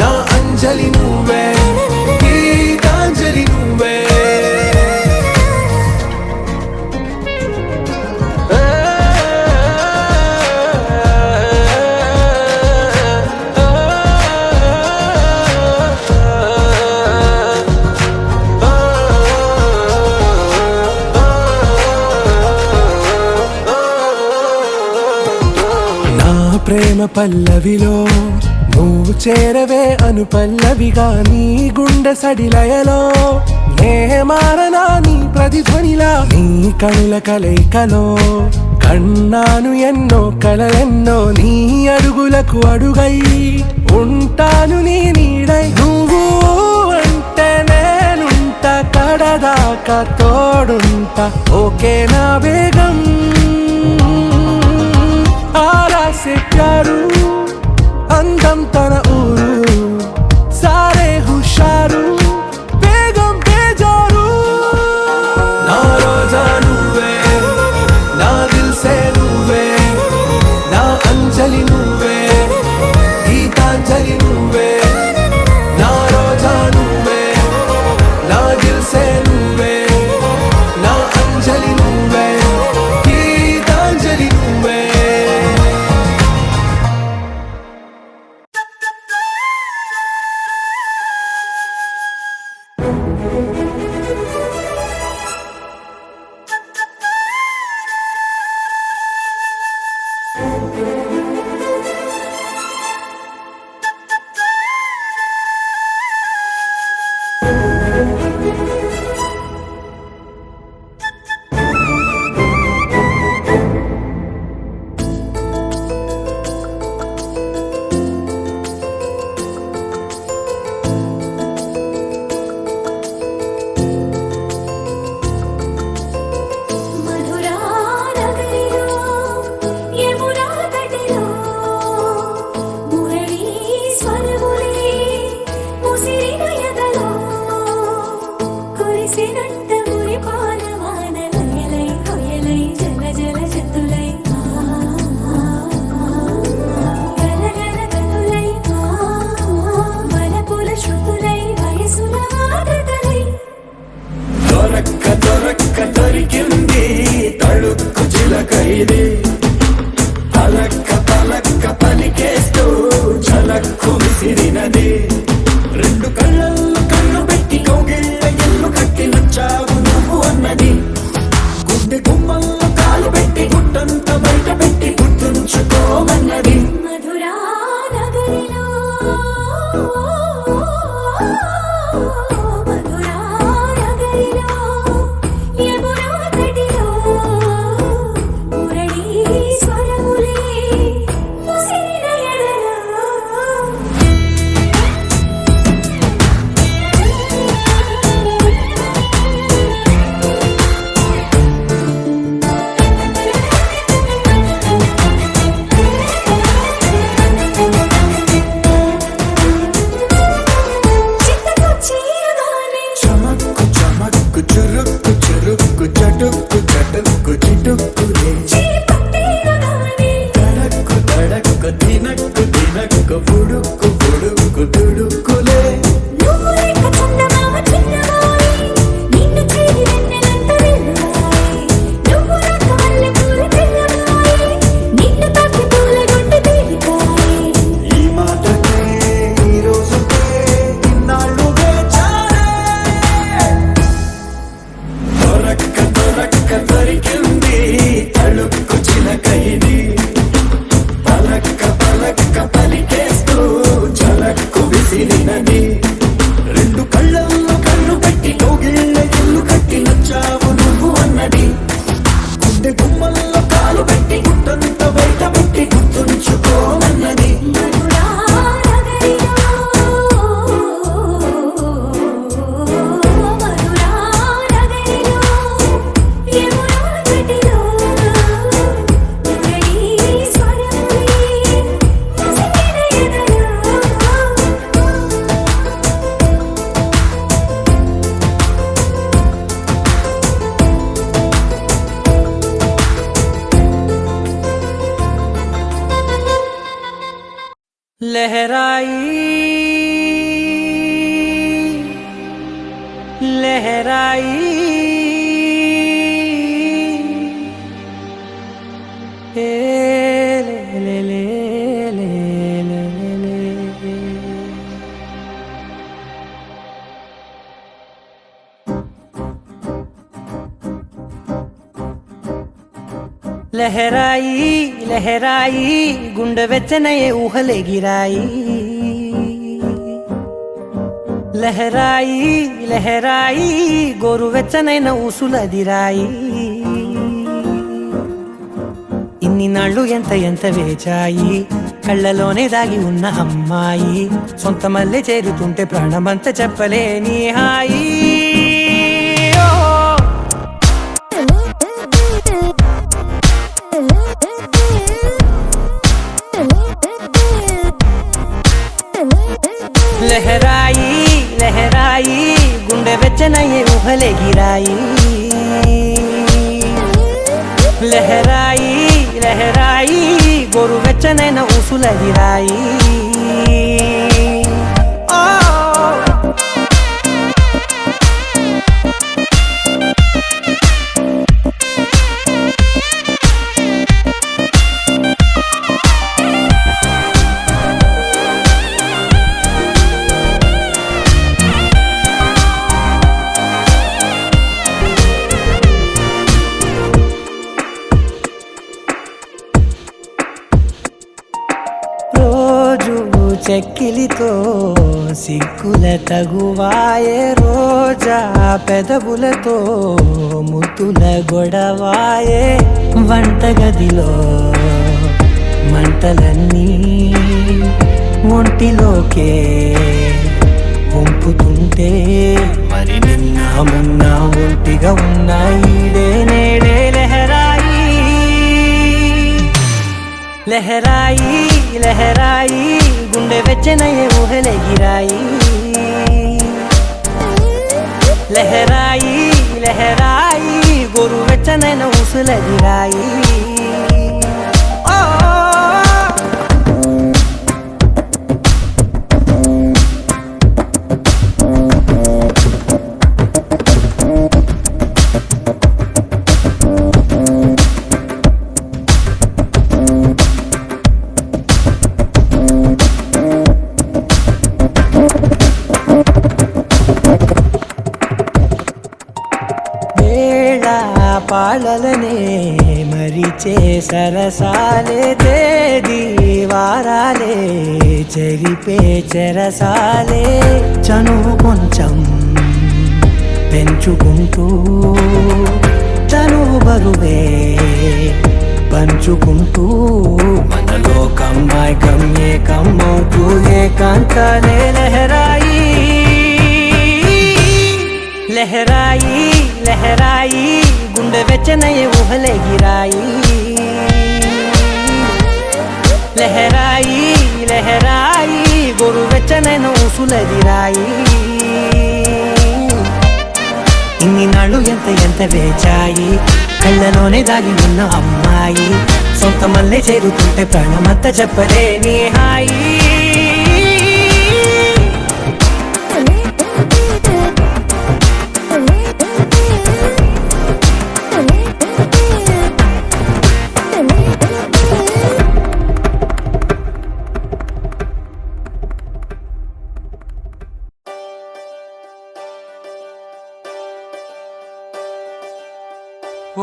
S8: నా అంజలి నువ్వే, గీతాంజలి నువ్వే. ప్రేమ పల్లవిలో నువ్వు చేరవే అను పల్లవిగా, నీ గుండె సడిలయలో నే మారనా నీ ప్రతిధ్వనిలా. నీ కనుల కలయికలో కన్నాను ఎన్నో కలలెన్నో, నీ అడుగులకు అడుగై ఉంటాను నీ నీడై. నువ్వు అంటే నేనుంట కడదాకా తోడుంటా, ఓకే నా వేగం. आरा से प्यारू अंदम तन ऊरू, सारे हुशारू बेगम बेजारू. ना रोजा నువ్వే, నా దిల్సే నువ్వే, నా అంజలి నువ్వే, గీతాంజలి నువ్వే. నా రోజా నువ్వే, నా దిల్సే నువ్వే, నా అంజలి నువ్వే, గీతాంజలి నువ్వే.
S10: లహరాయి ఏ లే లే లే లే లే లే. లహరాయి లహరాయి గుండె వెచ్చనయే ఊహలే గిరాయి లహరాయి లహరాయి గోరు వెచ్చనైన ఊసులదిరాయి ఇన్ని నాళ్ళు ఎంత ఎంత వేచాయి కళ్ళలోనే దాగి ఉన్న అమ్మాయి సొంత మల్లె చేరుతుంటే ప్రాణమంతా చెప్పలేని హాయి లహరాయి లహరాయి గుండె వెచ్చనయ్యే ఊహలే గిరాయి లహరాయి లహరాయి గోరు వెచ్చనైన ఊసులదిరాయి చెక్కిలితో సిగ్గుల తగువాయే రోజా పెదవులతో ముద్దుల గొడవాయే వంటగదిలో మంటలన్నీ ఒంటిలోకే వంపుతుంటే మరి నిన్న మొన్న ఒంటిగా ఉన్నాయి నేడే లహరాయి లహరాయి లహరాయి గుండె వెచ్చనయ్యే ఊహలే గిరాయి లహరాయి లహరాయి గోరు వెచ్చనైన ఊసులదిరాయి పాలలనే మరిచే సరసాలే తేదీ వారాలే చెరిపే చెరసాలే చనువు కొంచెం పెంచుకుంటూ చనువు బరువే పంచుకుంటూ మనలో కమ్మాయి గమ్యే కమ్మవుతూ ఏకాంతాలే లహరాయి లహరాయి లహరాయి గుండె వెచ్చనయ్యే ఊహలే గిరాయి లహరాయి లహరాయి గోరు వెచ్చనైన ఊసులదిరాయి ఇన్ని నాళ్ళు ఎంత ఎంత వేచాయి కళ్ళలోనే దాగి ఉన్న అమ్మాయి సొంత మల్లె చేరుతుంటే ప్రాణమంతా చెప్పలేని హాయి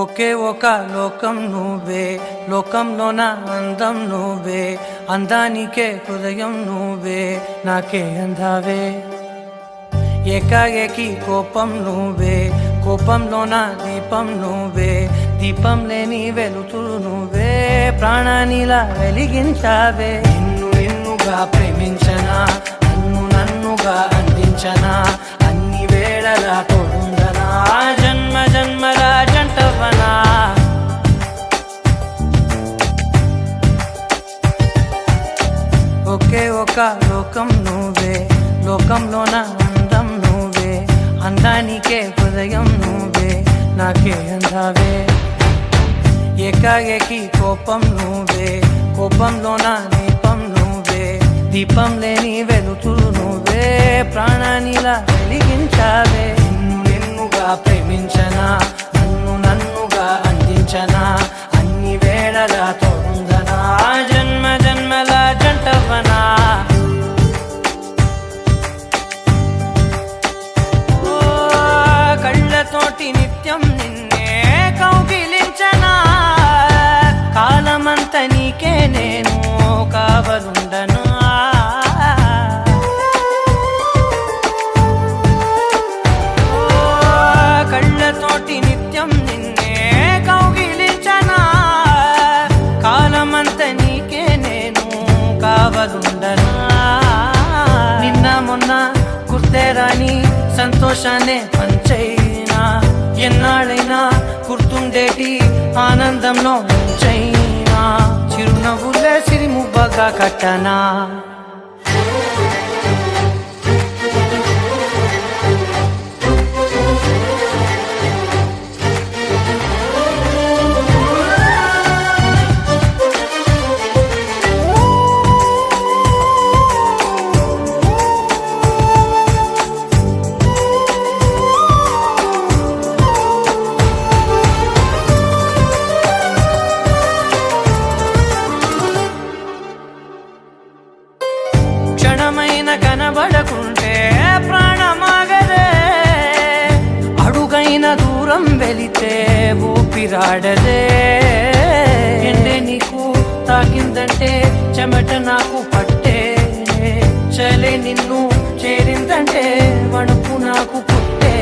S10: ఒకే ఒక లోకం నువ్వే లోకంలోన అందం నువ్వే అందానికే హృదయం నువ్వే నాకే అందావే ఏకాఏకి కోపం నువ్వే కోపంలోన దీపం నువ్వే దీపం లేని వెలుతురు నువ్వే ప్రాణానిలా వెలిగించావే నిన్ను నిన్నుగా ప్రేమించనా నన్ను నన్నుగా అందించనా అన్ని వేళలా తోడుండనా జన్మ జన్మల జంటవనా ఒకే ఒక లోకం నువ్వే లోకంలోన అందం నువ్వే అందానికే హృదయం నువ్వే నాకే అందావే ఏకాఏకి కోపం నువ్వే కోపంలోన దీపం నువ్వే దీపం లేని వెలుతురు నువ్వే ప్రాణానిలా వెలిగించావే నిన్ను ప్రేమించనా అన్ని వేళలా తోడుందనా జన్మ జన్మల జంటవనా ఓ కళ్ళతోటి నిత్యం నిన్నే కౌగిలించనా కాలమంత నీకే నేను కావలుండనా కళ్ళతోటి నిత్యం నిన్నే కౌగిలించనా కాలమంత నీకే నేను కావలుండనా నిన్న మొన్న గుర్తే రాని సంతోషాన్నే పంచైనా ఎన్నాళ్ళైనా గుర్తుండేటి ఆనందంలో ఉంచైనా చిరునవ్వులే సిరిముబ్బగా కట్టనా క్షణమైన కనబడకుంటే ప్రాణమాగదే అడుగైన దూరం వెళితే ఊపిరాడదే ఎండే నీకు తాకిందంటే చెమట నాకు పట్టే చలే నిన్ను చేరిందంటే వణుకు నాకు పుట్టే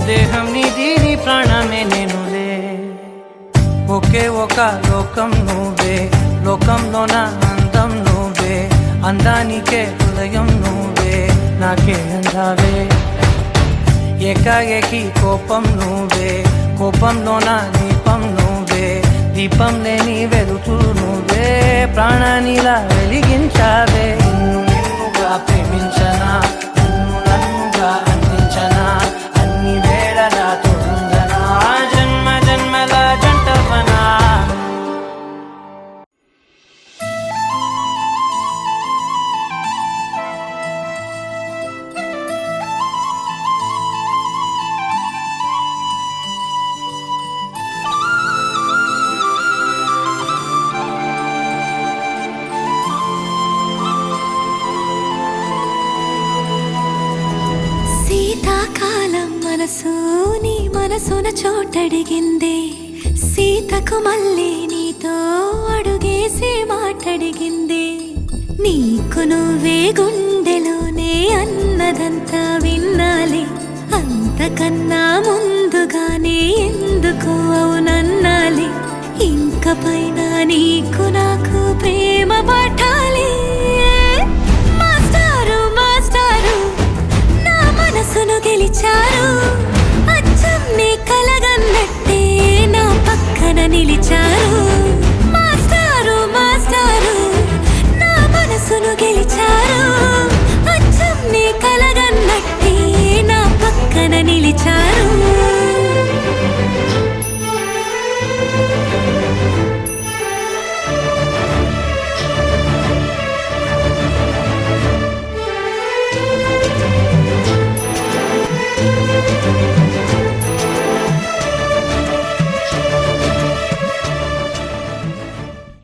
S10: దేహం నీది నీ ప్రాణమే నేనులే ఒకే ఒక లోకం నువ్వే లోకంలోన అందం నువ్వే అందానికే హృదయం నువ్వే నాకే అందావే ఏకాఏకి కోపం నువ్వే కోపంలోన దీపం నువ్వే దీపం లేని వెలుతురు నువ్వే ప్రాణానిలా వెలిగించావే నిన్నుగా ప్రేమించనా నన్ను నన్నుగా అందించనా అన్ని వేళలా తోడుందనా జన్మ జన్మల జంటవనా
S5: శీతాకాలం మనసు నీ మనసున చోటడిగిందే సీతకు మళ్ళీ నీతో అడుగేసి మాటడిగిందే నీకు నువ్వే గుండెలోనే అన్నదంతా విన్నాలే అంతకన్నా ముందుగానే ఎందుకు అవునన్నాలే ఇంక పైన నీకు నాకు ప్రేమ పాఠాలే